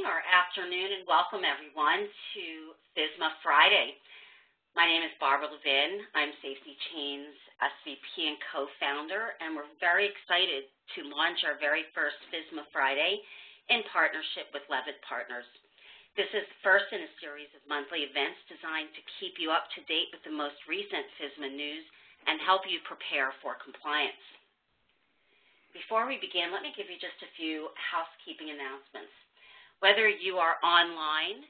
or afternoon, and welcome everyone to FSMA Friday. My name is Barbara Levin. I'm SafetyChain's SVP and co-founder, and we're very excited to launch our very first FSMA Friday in partnership with Leavitt Partners. This is the first in a series of monthly events designed to keep you up to date with the most recent FSMA news and help you prepare for compliance. Before we begin, let me give you just a few housekeeping announcements. Whether you are online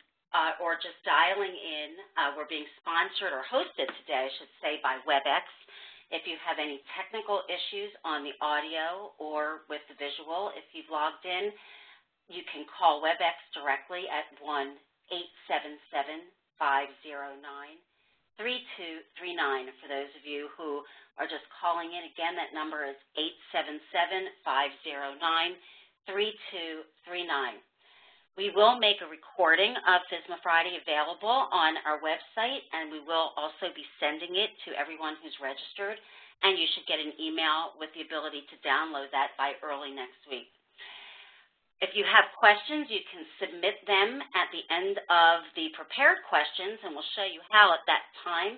or just dialing in, we're being sponsored or hosted today, I should say, by WebEx. If you have any technical issues on the audio or with the visual, if you've logged in, you can call WebEx directly at 1-877-509-3239. For those of you who are just calling in, again, that number is 877-509-3239. We will make a recording of FSMA Friday available on our website, and we will also be sending it to everyone who's registered, and you should get an email with the ability to download that by early next week. If you have questions, you can submit them at the end of the prepared questions, and we'll show you how at that time.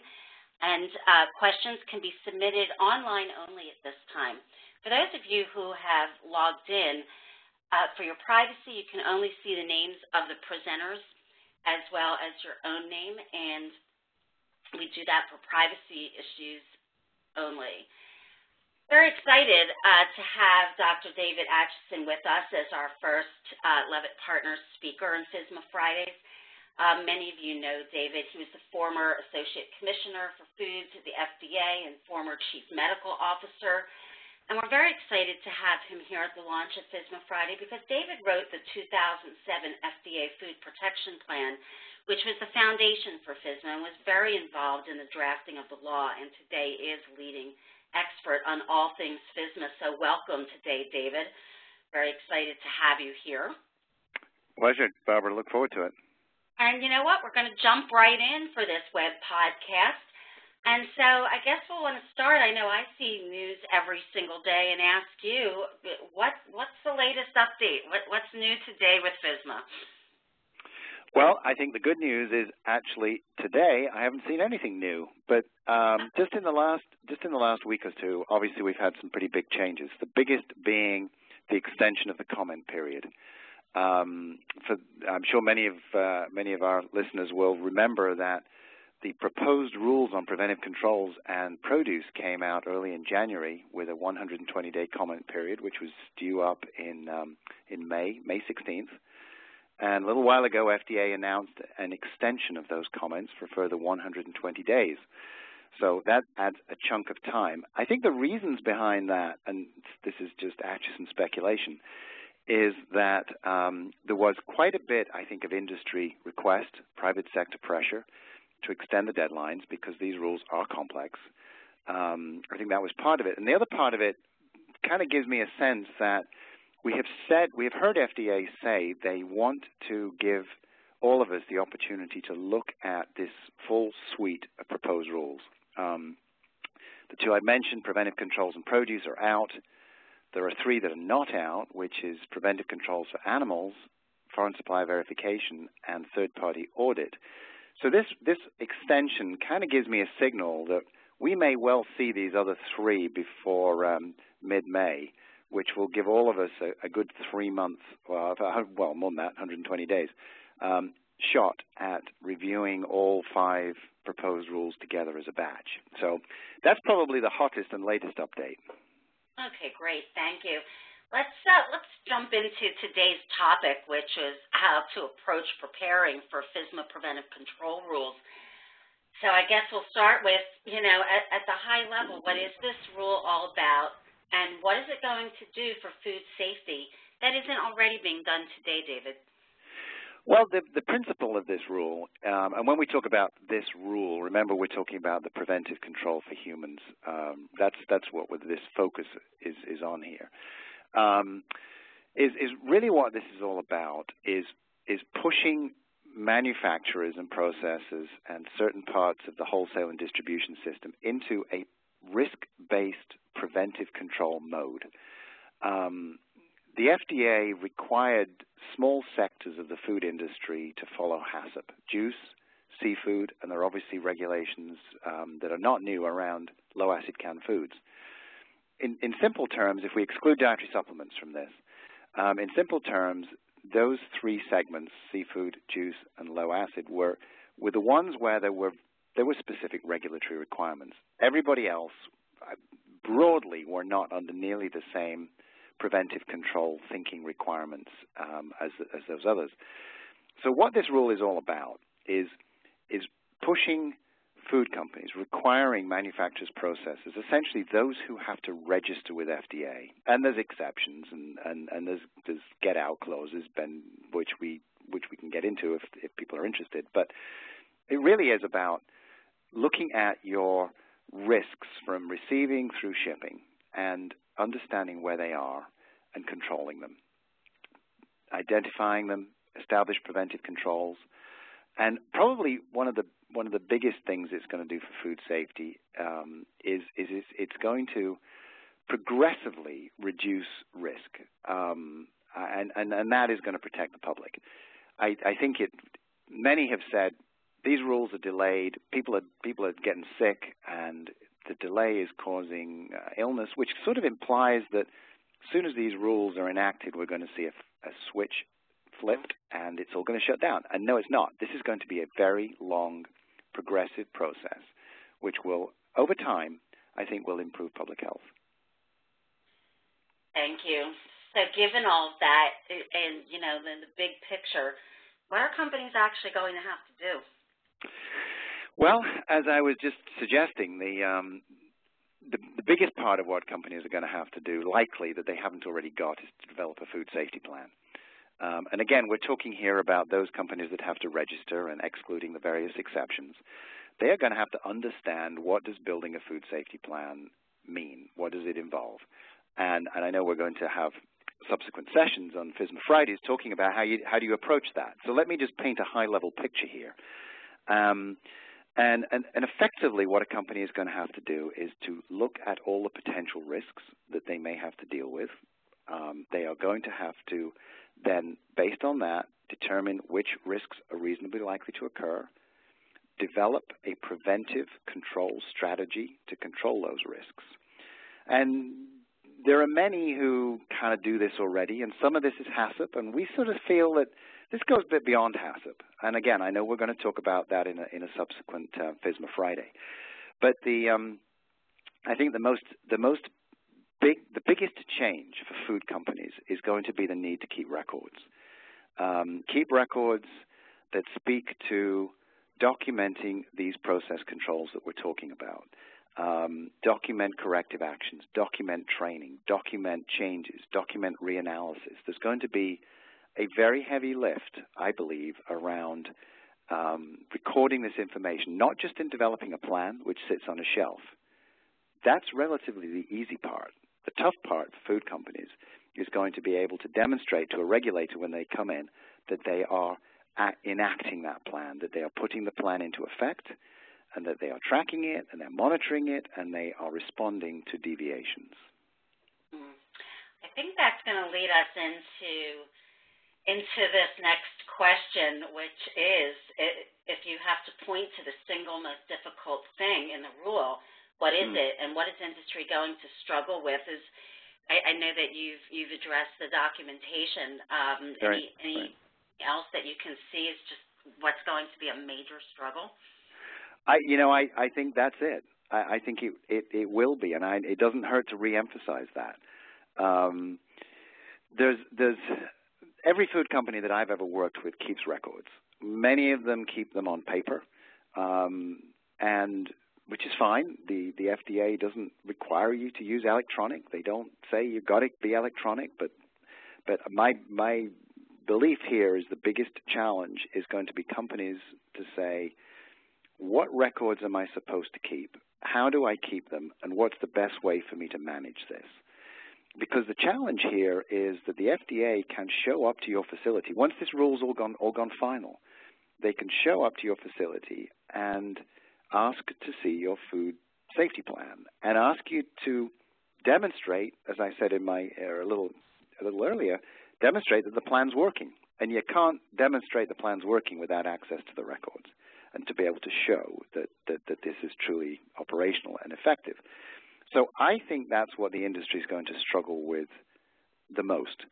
And questions can be submitted online only at this time. For those of you who have logged in, for your privacy, you can only see the names of the presenters as well as your own name, and we do that for privacy issues only. Very excited to have Dr. David Acheson with us as our first Leavitt Partners speaker in FSMA Fridays. Many of you know David. He was the former Associate Commissioner for Foods at the FDA and former Chief Medical Officer. And we're very excited to have him here at the launch of FSMA Friday because David wrote the 2007 FDA Food Protection Plan, which was the foundation for FSMA, and was very involved in the drafting of the law, and today is leading expert on all things FSMA. So welcome today, David. Very excited to have you here. Pleasure, Barbara. Look forward to it. And you know what? We're going to jump right in for this web podcast. And so I guess we'll want to start. I know I see news every single day and ask you, what's the latest update? What's new today with FSMA? Well, I think the good news is actually today I haven't seen anything new. But just in the last week or two, obviously we've had some pretty big changes. The biggest being the extension of the comment period. I'm sure many of our listeners will remember that the proposed rules on preventive controls and produce came out early in January with a 120-day comment period, which was due up in May 16th. And a little while ago, FDA announced an extension of those comments for further 120 days. So that adds a chunk of time. I think the reasons behind that, and this is just Acheson speculation, is that there was quite a bit, I think, of industry request, private sector pressure to extend the deadlines because these rules are complex. I think that was part of it. And the other part of it kind of gives me a sense that we have heard FDA say they want to give all of us the opportunity to look at this full suite of proposed rules. The two I mentioned, preventive controls and produce, are out. There are three that are not out, which is preventive controls for animals, foreign supply verification, and third-party audit. So this extension kind of gives me a signal that we may well see these other three before mid-May, which will give all of us a good 3 months, well, more than that, 120 days, shot at reviewing all 5 proposed rules together as a batch. So that's probably the hottest and latest update. Okay, great. Thank you. Let's jump into today's topic, which is how to approach preparing for FSMA preventive control rules. So I guess we'll start with, at the high level, what is this rule all about, and what is it going to do for food safety that isn't already being done today, David? Well, the principle of this rule, and when we talk about this rule, remember we're talking about the preventive control for humans. That's what this focus is on here. Is really what this is all about is pushing manufacturers and processors and certain parts of the wholesale and distribution system into a risk-based preventive control mode. the FDA required small sectors of the food industry to follow HACCP, juice, seafood, and there are obviously regulations that are not new around low-acid canned foods. In simple terms, if we exclude dietary supplements from this, in simple terms, those three segments, seafood, juice, and low acid, were the ones where there were specific regulatory requirements. Everybody else, broadly, were not under nearly the same preventive control thinking requirements as those others. So what this rule is all about is pushing food companies, requiring manufacturers' processes, essentially those who have to register with FDA. And there's exceptions, and there's get-out clauses, which we can get into if people are interested. But it really is about looking at your risks from receiving through shipping and understanding where they are and controlling them, identifying them, establish preventive controls, and probably one of the biggest things it's going to do for food safety is it's going to progressively reduce risk, and that is going to protect the public. I think many have said these rules are delayed. People are getting sick, and the delay is causing illness, which sort of implies that as soon as these rules are enacted, we're going to see a switch flipped, and it's all going to shut down. And no, it's not. This is going to be a very long, progressive process, which will, over time, I think will improve public health. Thank you. So given all of that, and, you know, the big picture, what are companies actually going to have to do? Well, as I was just suggesting, the biggest part of what companies are going to have to do, likely that they haven't already got, is to develop a food safety plan. And again, we're talking here about those companies that have to register and excluding the various exceptions. They are going to have to understand, what does building a food safety plan mean? What does it involve? And I know we're going to have subsequent sessions on FSMA Fridays talking about how do you approach that. So let me just paint a high-level picture here. And effectively what a company is going to have to do is to look at all the potential risks that they may have to deal with. They are going to have to then, based on that, determine which risks are reasonably likely to occur, develop a preventive control strategy to control those risks. And there are many who kind of do this already, and some of this is HACCP, and we sort of feel that this goes a bit beyond HACCP. And again, I know we're going to talk about that in a subsequent FSMA Friday. But I think the biggest change for food companies is going to be the need to keep records. Keep records that speak to documenting these process controls that we're talking about. Document corrective actions, document training, document changes, document reanalysis. There's going to be a very heavy lift, I believe, around recording this information, not just in developing a plan, which sits on a shelf. That's relatively the easy part. The tough part for food companies is going to be able to demonstrate to a regulator when they come in that they are enacting that plan, that they are putting the plan into effect, and that they are tracking it, and they're monitoring it, and they are responding to deviations. I think that's going to lead us into this next question, which is, if you have to point to the single most difficult thing in the rule, what is it, and what is industry going to struggle with? I know that you've addressed the documentation. Any else that you can see is just what's going to be a major struggle? I think that's it. I think it will be, and it doesn't hurt to reemphasize that. There's every food company that I've ever worked with keeps records. Many of them keep them on paper, and which is fine. The FDA doesn't require you to use electronic. They don't say you've got to be electronic, but my belief here is the biggest challenge is going to be companies to say, what records am I supposed to keep? How do I keep them? And what's the best way for me to manage this? Because the challenge here is that the FDA can show up to your facility. Once this rule's all gone final, they can show up to your facility and ask to see your food safety plan and ask you to demonstrate, as I said in my little a little earlier, demonstrate that the plan's working. And you can't demonstrate the plan's working without access to the records and to be able to show that this is truly operational and effective. So I think that's what the industry is going to struggle with the most.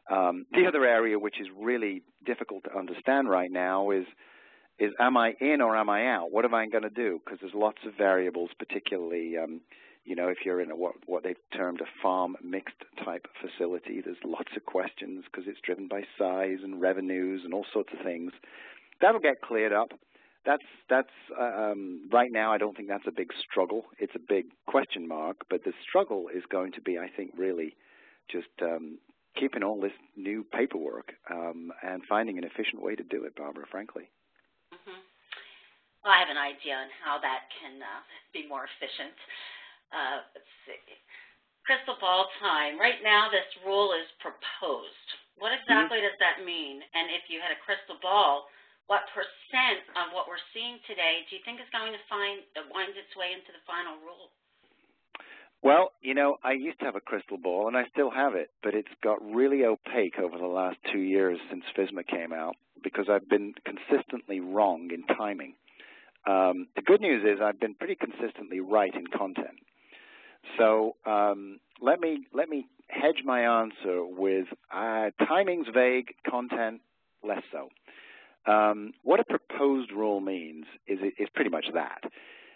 The other area which is really difficult to understand right now is am I in or am I out? What am I going to do? Because there's lots of variables, particularly you know, if you're in what they've termed a farm mixed type facility, there's lots of questions because it's driven by size and revenues and all sorts of things. That'll get cleared up. That's right now, I don't think that's a big struggle. It's a big question mark, but the struggle is going to be, I think, really just keeping all this new paperwork and finding an efficient way to do it, Barbara, frankly. Mm-hmm. Well, I have an idea on how that can be more efficient. Let's see. Crystal ball time. Right now, this rule is proposed. What exactly does that mean? And if you had a crystal ball, what percent of what we're seeing today do you think is going to wind its way into the final rule? Well, you know, I used to have a crystal ball, and I still have it, but it's got really opaque over the last 2 years since FSMA came out because I've been consistently wrong in timing. The good news is I've been pretty consistently right in content. So let me hedge my answer with timing's vague, content less so. What a proposed rule means is pretty much that.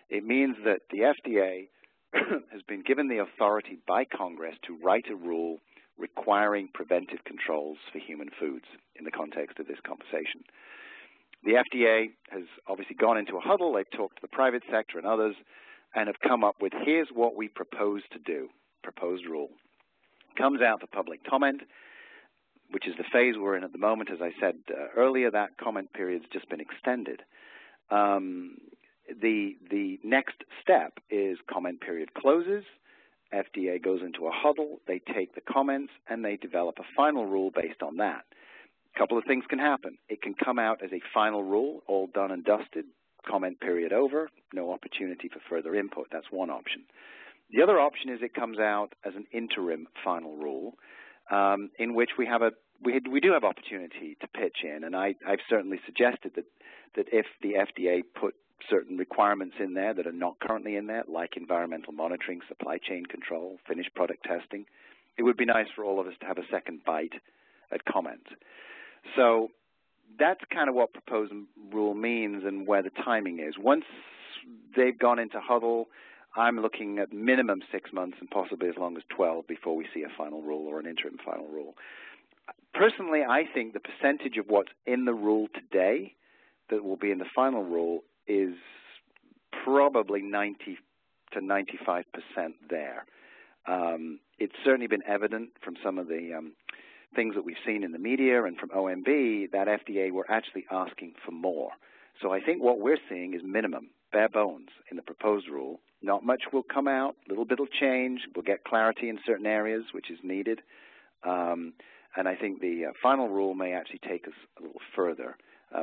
It means that the FDA has been given the authority by Congress to write a rule requiring preventive controls for human foods in the context of this conversation. The FDA has obviously gone into a huddle. They've talked to the private sector and others and have come up with, here's what we propose to do, proposed rule. Comes out for public comment, which is the phase we're in at the moment. As I said earlier, that comment period's just been extended. The next step is comment period closes. FDA goes into a huddle. They take the comments, and they develop a final rule based on that. A couple of things can happen. It can come out as a final rule, all done and dusted, comment period over, no opportunity for further input. That's one option. The other option is it comes out as an interim final rule, in which we do have opportunity to pitch in, and I've certainly suggested that if the FDA put certain requirements in there that are not currently in there, like environmental monitoring, supply chain control, finished product testing, it would be nice for all of us to have a second bite at comment. So that's kind of what proposed rule means and where the timing is. Once they've gone into huddle, I'm looking at minimum 6 months and possibly as long as 12 before we see a final rule or an interim final rule. Personally, I think the percentage of what's in the rule today that will be in the final rule is probably 90 to 95% there. It's certainly been evident from some of the things that we've seen in the media and from OMB that FDA were actually asking for more. So I think what we're seeing is minimum, bare bones in the proposed rule. Not much will come out, a little bit will change. We'll get clarity in certain areas, which is needed. And I think the final rule may actually take us a little further,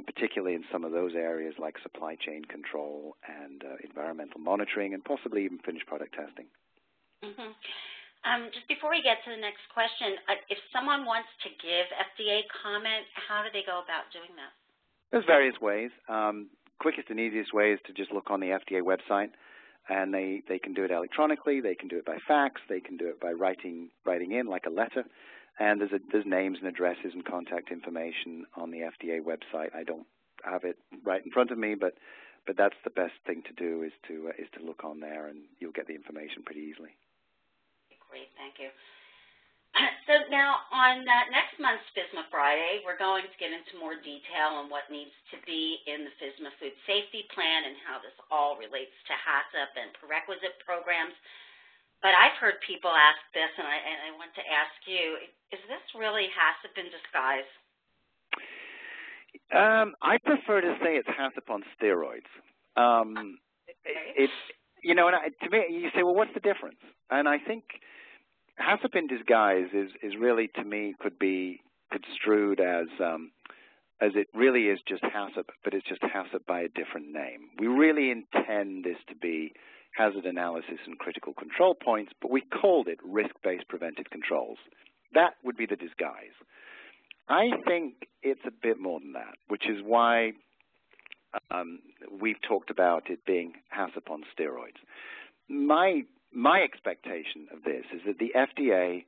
particularly in some of those areas like supply chain control and environmental monitoring and possibly even finished product testing. Mm-hmm. Just before we get to the next question, if someone wants to give FDA comment, how do they go about doing that? There's various ways. Quickest and easiest way is to just look on the FDA website, and they can do it electronically. They can do it by fax. They can do it by writing in like a letter. And there's names and addresses and contact information on the FDA website. I don't have it right in front of me, but that's the best thing to do is to look on there, and you'll get the information pretty easily. Great, thank you. So now on next month's FSMA Friday, we're going to get into more detail on what needs to be in the FSMA Food Safety Plan and how this all relates to HACCP and prerequisite programs. But I've heard people ask this, and I want to ask you, is this really HACCP in disguise? I prefer to say it's HACCP on steroids. It's, you know, and to me, you say, well, what's the difference? And I think HACCP in disguise is really, to me, could be construed as it really is just HACCP, but it's just HACCP by a different name. We really intend this to be hazard analysis and critical control points, but we called it risk-based preventive controls. That would be the disguise. I think it's a bit more than that, which is why we've talked about it being HACCP on steroids. My expectation of this is that the FDA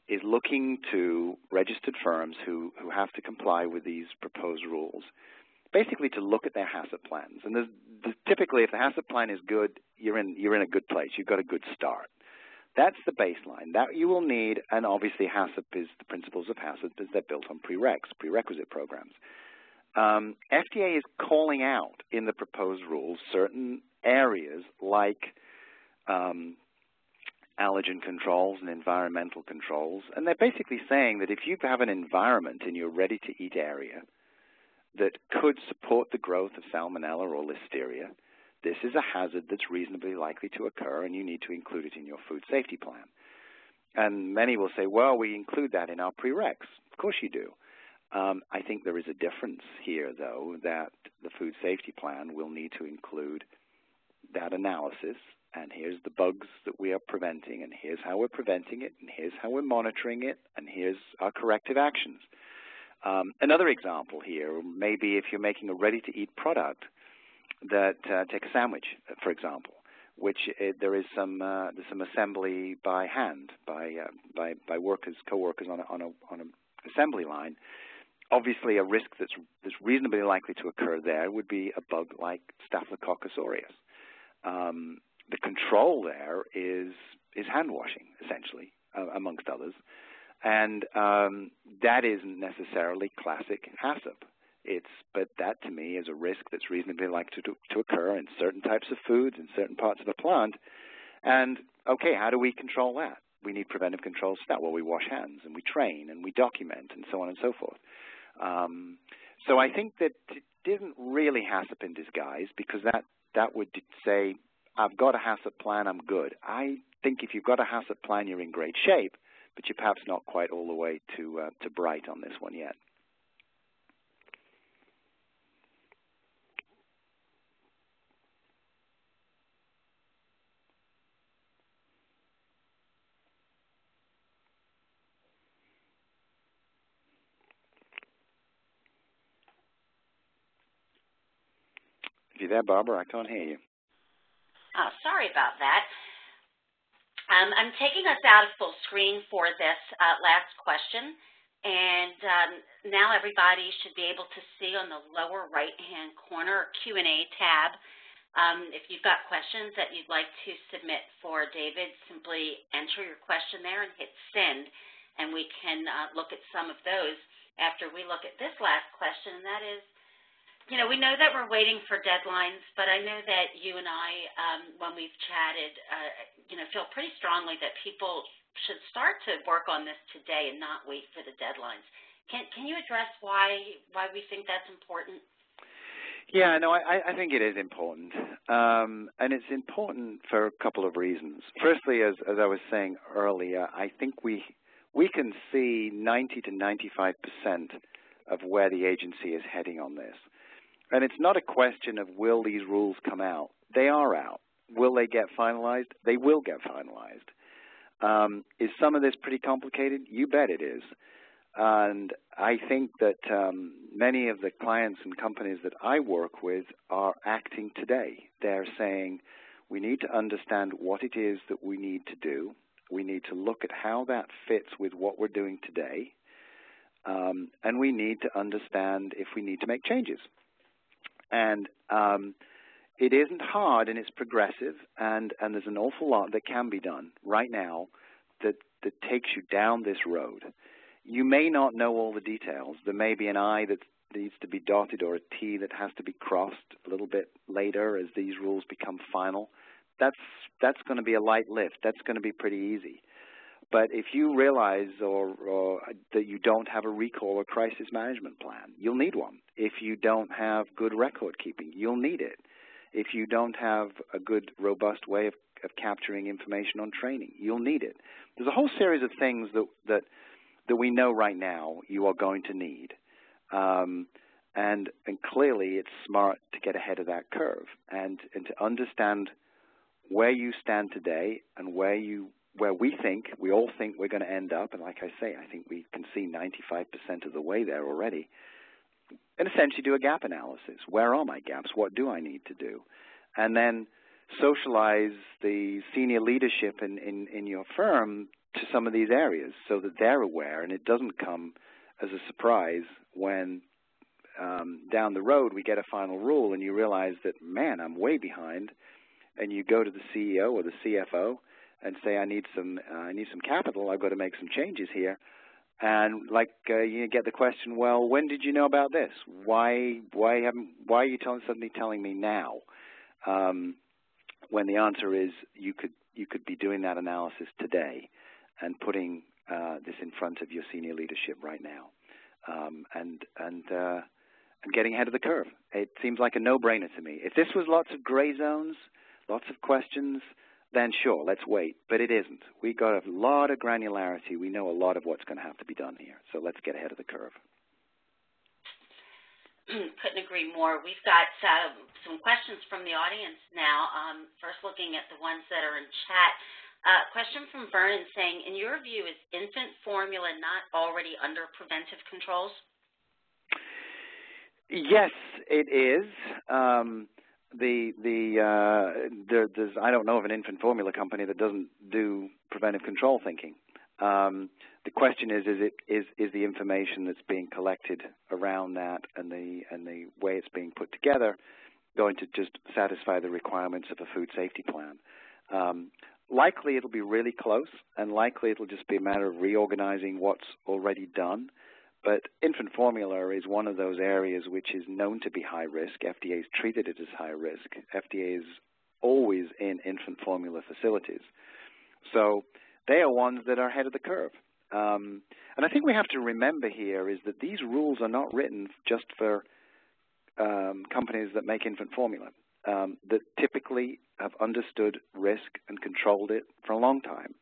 is looking to registered firms who have to comply with these proposed rules, basically to look at their HACCP plans. And typically, if the HACCP plan is good, you're in a good place. You've got a good start. That's the baseline. That you will need, and obviously HACCP is the principles of HACCP is they're built on prerequisite programs. FDA is calling out in the proposed rules certain areas like allergen controls and environmental controls, and they're basically saying that if you have an environment in your ready-to-eat area that could support the growth of salmonella or listeria, this is a hazard that's reasonably likely to occur, and you need to include it in your food safety plan. And many will say, well, we include that in our prereqs. Of course you do. I think there is a difference here, though, that the food safety plan will need to include that analysis, and here's the bugs that we are preventing, and here's how we're preventing it, and here's how we're monitoring it, and here's our corrective actions. Another example here, maybe if you're making a ready-to-eat product, that take a sandwich, for example, which there is some assembly by hand by workers, co-workers on an assembly line. Obviously, a risk that's reasonably likely to occur there would be a bug like Staphylococcus aureus. The control there is hand washing, essentially, amongst others, and that isn't necessarily classic HACCP. But that, to me, is a risk that's reasonably likely to occur in certain types of foods, in certain parts of the plant. And, okay, how do we control that? We need preventive controls for that. Well, we wash hands, and we train, and we document, and so on and so forth. So I think that it isn't really HACCP in disguise, because that would say, I've got a HACCP plan, I'm good. I think if you've got a HACCP plan, you're in great shape, but you're perhaps not quite all the way to bright on this one yet. If you're there, Barbara, I can't hear you. Oh, sorry about that. I'm taking us out of full screen for this last question, and now everybody should be able to see on the lower right-hand corner Q&A tab. If you've got questions that you'd like to submit for David, simply enter your question there and hit send, and we can look at some of those after we look at this last question, and that is, you know, we know that we're waiting for deadlines, but I know that you and I, when we've chatted, you know, feel pretty strongly that people should start to work on this today and not wait for the deadlines. Can you address why we think that's important? Yeah, no, I think it is important, and it's important for a couple of reasons. Firstly, as I was saying earlier, I think we can see 90 to 95% of where the agency is heading on this. And it's not a question of will these rules come out. They are out. Will they get finalized? They will get finalized. Is some of this pretty complicated? You bet it is. And I think that many of the clients and companies that I work with are acting today. They're saying we need to understand what it is that we need to do. We need to look at how that fits with what we're doing today. And we need to understand if we need to make changes. And it isn't hard, and it's progressive, and there's an awful lot that can be done right now that takes you down this road. You may not know all the details. There may be an I that needs to be dotted or a T that has to be crossed a little bit later as these rules become final. That's going to be a light lift. That's going to be pretty easy. But if you realize or that you don't have a recall or crisis management plan, you'll need one. If you don't have good record keeping, you'll need it. If you don't have a good, robust way of capturing information on training, you'll need it. There's a whole series of things that we know right now you are going to need. And clearly it's smart to get ahead of that curve and to understand where you stand today and where you where we all think we're going to end up, and like I say, I think we can see 95% of the way there already, and essentially do a gap analysis. Where are my gaps? What do I need to do? And then socialize the senior leadership in your firm to some of these areas so that they're aware, and it doesn't come as a surprise when down the road we get a final rule and you realize that, man, I'm way behind, and you go to the CEO or the CFO and say, I need some capital, I've got to make some changes here. And you get the question, well, when did you know about this? Why are you suddenly telling me now? When the answer is you could be doing that analysis today and putting this in front of your senior leadership right now, and getting ahead of the curve. It seems like a no-brainer to me. If this was lots of gray zones, lots of questions, then sure, let's wait. But it isn't. We got a lot of granularity. We know a lot of what's going to have to be done here. So let's get ahead of the curve. Couldn't agree more. We've got some questions from the audience now. First, looking at the ones that are in chat. Question from Vernon saying, in your view, is infant formula not already under preventive controls? Yes, it is. There's I don't know of an infant formula company that doesn't do preventive control thinking. The question is the information that's being collected around that and the way it's being put together going to just satisfy the requirements of a food safety plan? Likely it'll be really close, and likely it'll just be a matter of reorganizing what's already done. But infant formula is one of those areas which is known to be high risk. FDA's treated it as high risk. FDA is always in infant formula facilities. So they are ones that are ahead of the curve. And I think we have to remember here is that these rules are not written just for companies that make infant formula, that typically have understood risk and controlled it for a long time.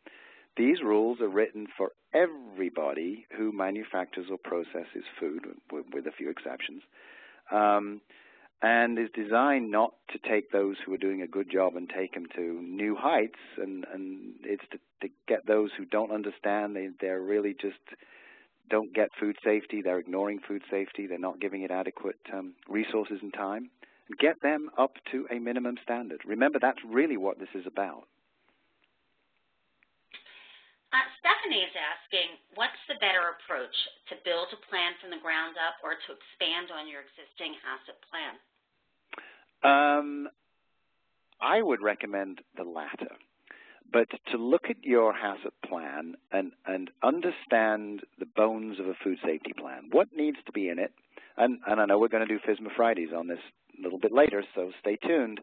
These rules are written for everybody who manufactures or processes food, with a few exceptions, and is designed not to take those who are doing a good job and take them to new heights, and it's to get those who don't understand. They're really just don't get food safety. They're ignoring food safety. They're not giving it adequate resources and time. And get them up to a minimum standard. Remember, that's really what this is about. Stephanie is asking, what's the better approach, to build a plan from the ground up or to expand on your existing HACCP plan? I would recommend the latter. But to look at your HACCP plan and understand the bones of a food safety plan, what needs to be in it, and I know we're going to do FSMA Fridays on this a little bit later, so stay tuned.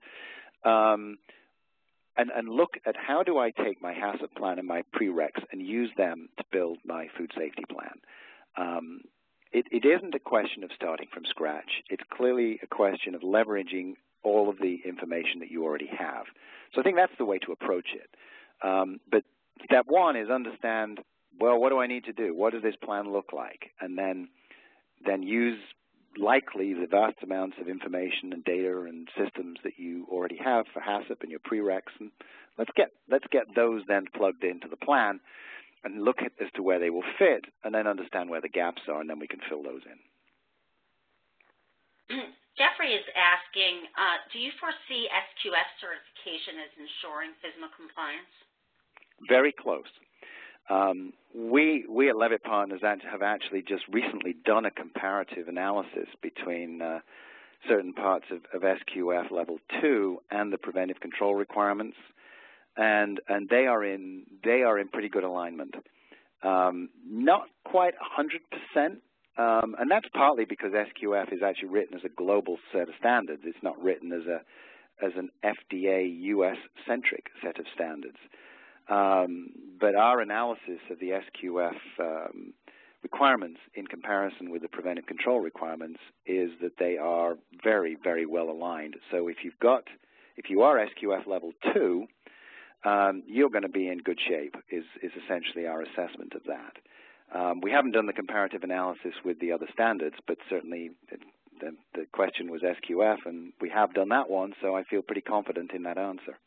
And look at how do I take my HACCP plan and my prereqs and use them to build my food safety plan. It isn't a question of starting from scratch. It's clearly a question of leveraging all of the information that you already have. So I think that's the way to approach it. But step one is understand, well, what do I need to do? What does this plan look like? And then use likely the vast amounts of information and data and systems that you already have for HACCP and your prereqs, and let's get those then plugged into the plan and look at as to where they will fit, and then understand where the gaps are, and then we can fill those in. Jeffrey is asking, do you foresee SQF certification as ensuring FSMA compliance? Very close. We at Leavitt Partners have actually just recently done a comparative analysis between certain parts of SQF level 2 and the preventive control requirements, and they are in pretty good alignment. Not quite 100%, and that's partly because SQF is actually written as a global set of standards. It's not written as an FDA US-centric set of standards. But our analysis of the SQF requirements in comparison with the preventive control requirements is that they are very, very well aligned. So if you are SQF level 2, you're going to be in good shape is essentially our assessment of that. We haven't done the comparative analysis with the other standards, but certainly the question was SQF, and we have done that one, so I feel pretty confident in that answer.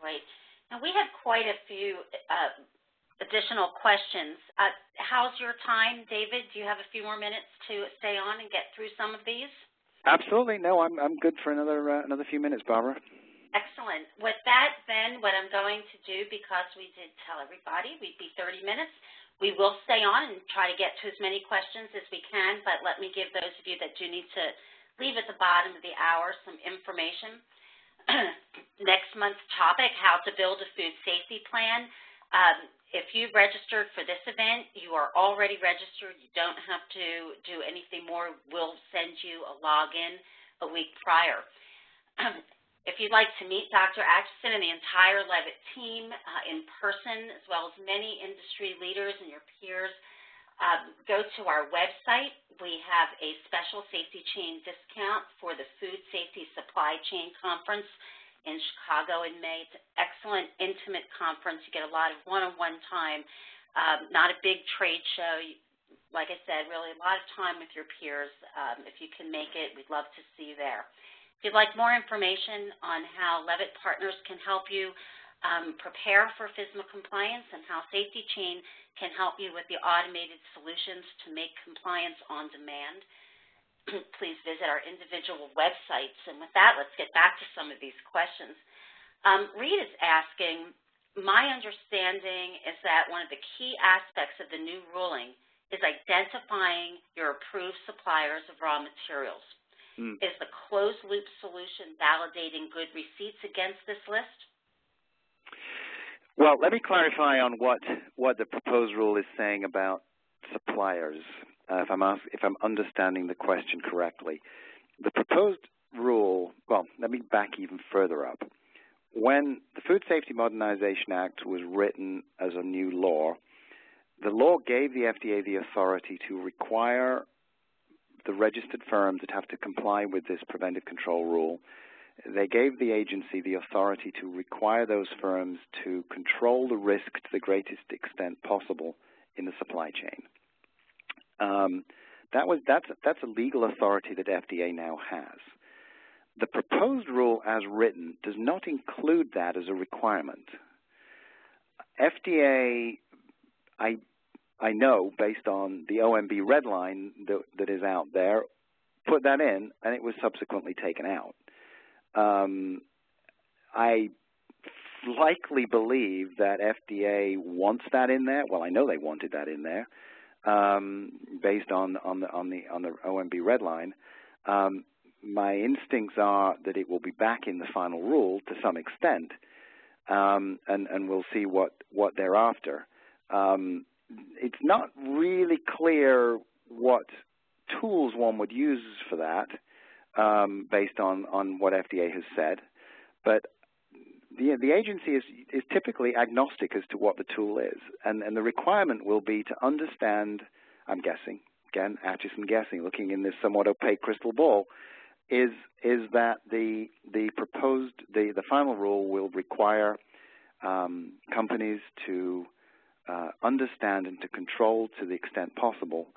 Great. Now, We have quite a few additional questions. How's your time, David? Do you have a few more minutes to stay on and get through some of these? Absolutely. No, I'm good for another few minutes, Barbara. Excellent. With that, then, what I'm going to do, because we did tell everybody we'd be 30 minutes, we will stay on and try to get to as many questions as we can, but let me give those of you that do need to leave at the bottom of the hour some information. Next month's topic, how to build a food safety plan. If you registered for this event, you are already registered. You don't have to do anything more. We'll send you a login a week prior. If you'd like to meet Dr. Acheson and the entire Leavitt team in person, as well as many industry leaders and your peers, go to our website. We have a special SafetyChain discount for the Food Safety Supply Chain Conference in Chicago in May. It's an excellent, intimate conference. You get a lot of one-on-one time, not a big trade show. Like I said, really a lot of time with your peers. If you can make it, we'd love to see you there. If you'd like more information on how Leavitt Partners can help you prepare for FSMA compliance and how SafetyChain can help you with the automated solutions to make compliance on demand, please visit our individual websites. And with that, let's get back to some of these questions. Reed is asking, my understanding is that one of the key aspects of the new ruling is identifying your approved suppliers of raw materials. Is the closed-loop solution validating good receipts against this list? Well, let me clarify on what the proposed rule is saying about suppliers, if I'm understanding the question correctly. The proposed rule, well, let me back even further up. When the Food Safety Modernization Act was written as a new law, the law gave the FDA the authority to require the registered firms that have to comply with this preventive control rule. They gave the agency the authority to require those firms to control the risk to the greatest extent possible in the supply chain. That's a legal authority that FDA now has. The proposed rule as written does not include that as a requirement. FDA, I know, based on the OMB red line that is out there, put that in, and it was subsequently taken out. I likely believe that FDA wants that in there. Well, I know they wanted that in there, based on the OMB red line. My instincts are that it will be back in the final rule to some extent, and we'll see what they're after. It's not really clear what tools one would use for that, based on what FDA has said, but the agency is typically agnostic as to what the tool is, and the requirement will be to understand, I'm guessing, again, Acheson guessing, looking in this somewhat opaque crystal ball, is that the final rule will require companies to understand and to control, to the extent possible,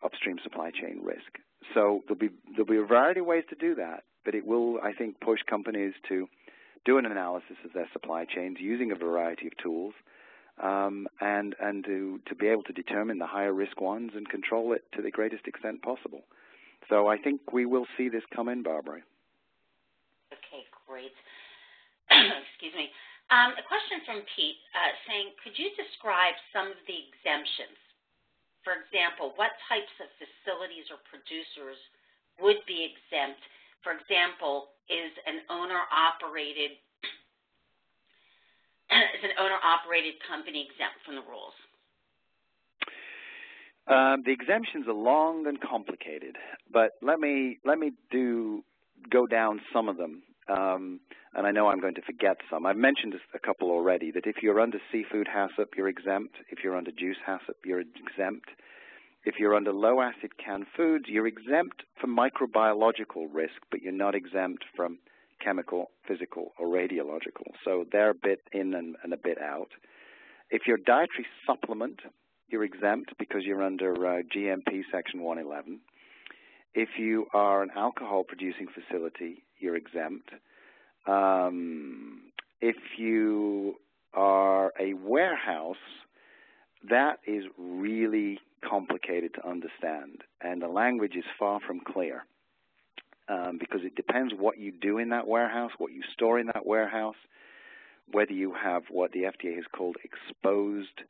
upstream supply chain risk. So there'll be a variety of ways to do that, but it will, I think, push companies to do an analysis of their supply chains using a variety of tools, and to be able to determine the higher risk ones and control it to the greatest extent possible. So I think we will see this come in, Barbara. Okay, great. Excuse me. A question from Pete saying, could you describe some of the exemptions? For example, what types of facilities or producers would be exempt? For example, is an owner-operated company exempt from the rules? The exemptions are long and complicated, but let me go down some of them, and I know I'm going to forget some. I've mentioned a couple already, that if you're under seafood HACCP, you're exempt. If you're under juice HACCP, you're exempt. If you're under low-acid canned foods, you're exempt from microbiological risk, but you're not exempt from chemical, physical, or radiological. So they're a bit in and a bit out. If you're dietary supplement, you're exempt because you're under GMP Section 111. If you are an alcohol-producing facility, you're exempt. if you are a warehouse, that is really complicated to understand, and the language is far from clear because it depends what you do in that warehouse, what you store in that warehouse, whether you have what the FDA has called exposed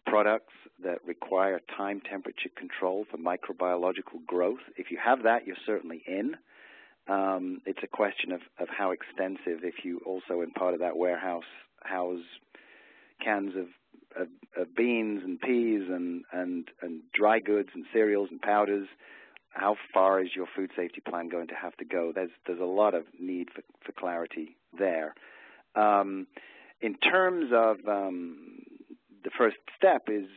products that require time temperature control for microbiological growth. If you have that, you're certainly in. It's a question of how extensive, if you also in part of that warehouse house cans of beans and peas and dry goods and cereals and powders, how far is your food safety plan going to have to go? There's a lot of need for clarity there. In terms of the first step is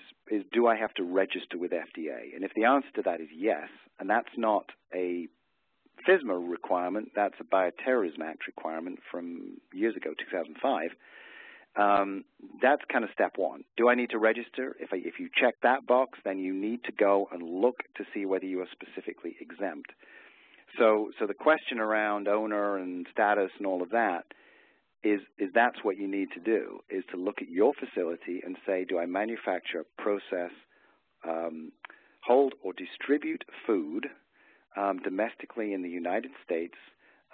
do I have to register with FDA? And if the answer to that is yes, and that's not a FSMA requirement, that's a Bioterrorism Act requirement from years ago, 2005, that's kind of step one. Do I need to register? If you check that box, then you need to go and look to see whether you are specifically exempt. So the question around owner and status and all of that is that's what you need to do, is to look at your facility and say, do I manufacture, process, hold, or distribute food domestically in the United States,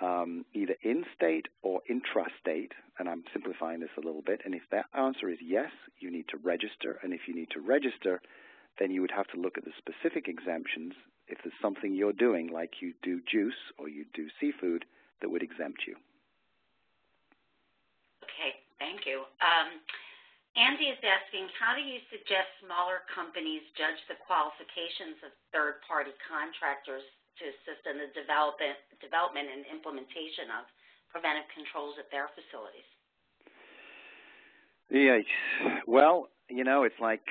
either in-state or intrastate, and I'm simplifying this a little bit, and if that answer is yes, you need to register, and if you need to register, then you would have to look at the specific exemptions if there's something you're doing, like you do juice or you do seafood, that would exempt you. Okay, thank you. Andy is asking, how do you suggest smaller companies judge the qualifications of third-party contractors to assist in the development and implementation of preventive controls at their facilities? Yeah, well, you know, it's like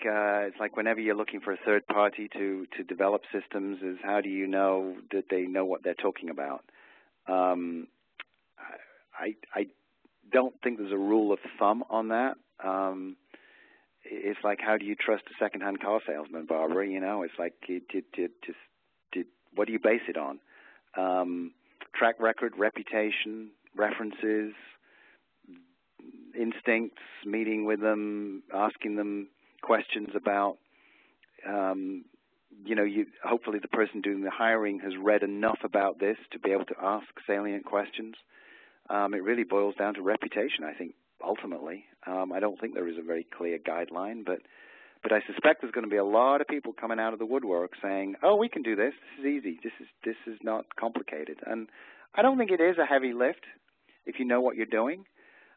whenever you're looking for a third party to develop systems, is how do you know that they know what they're talking about? I don't think there's a rule of thumb on that. It's like, how do you trust a secondhand car salesman, Barbara? You know, it's like, what do you base it on? Track record, reputation, references, instincts, meeting with them, asking them questions about, you know, hopefully the person doing the hiring has read enough about this to be able to ask salient questions. It really boils down to reputation, I think, ultimately. I don't think there is a very clear guideline, but I suspect there's going to be a lot of people coming out of the woodwork saying, oh, we can do this. This is easy. This is not complicated. And I don't think it is a heavy lift if you know what you're doing.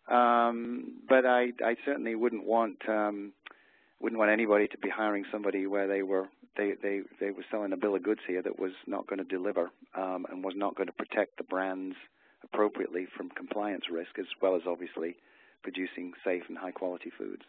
But I certainly wouldn't want anybody to be hiring somebody where they were selling a bill of goods here that was not going to deliver and was not going to protect the brands appropriately from compliance risk, as well as obviously producing safe and high-quality foods.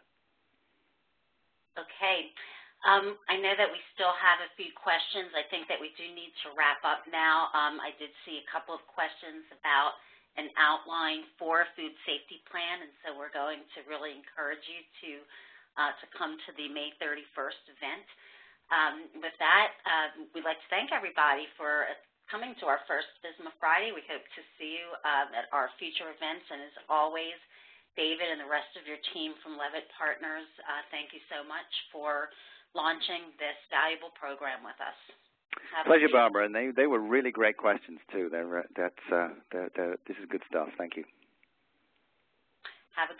Okay. I know that we still have a few questions. I think that we do need to wrap up now. I did see a couple of questions about an outline for a food safety plan, and so we're going to really encourage you to come to the May 31st event. With that, we'd like to thank everybody for coming to our first FSMA Friday. We hope to see you at our future events, and as always, David and the rest of your team from Leavitt Partners, thank you so much for launching this valuable program with us. Pleasure, Barbara, and they were really great questions too. This is good stuff. Thank you.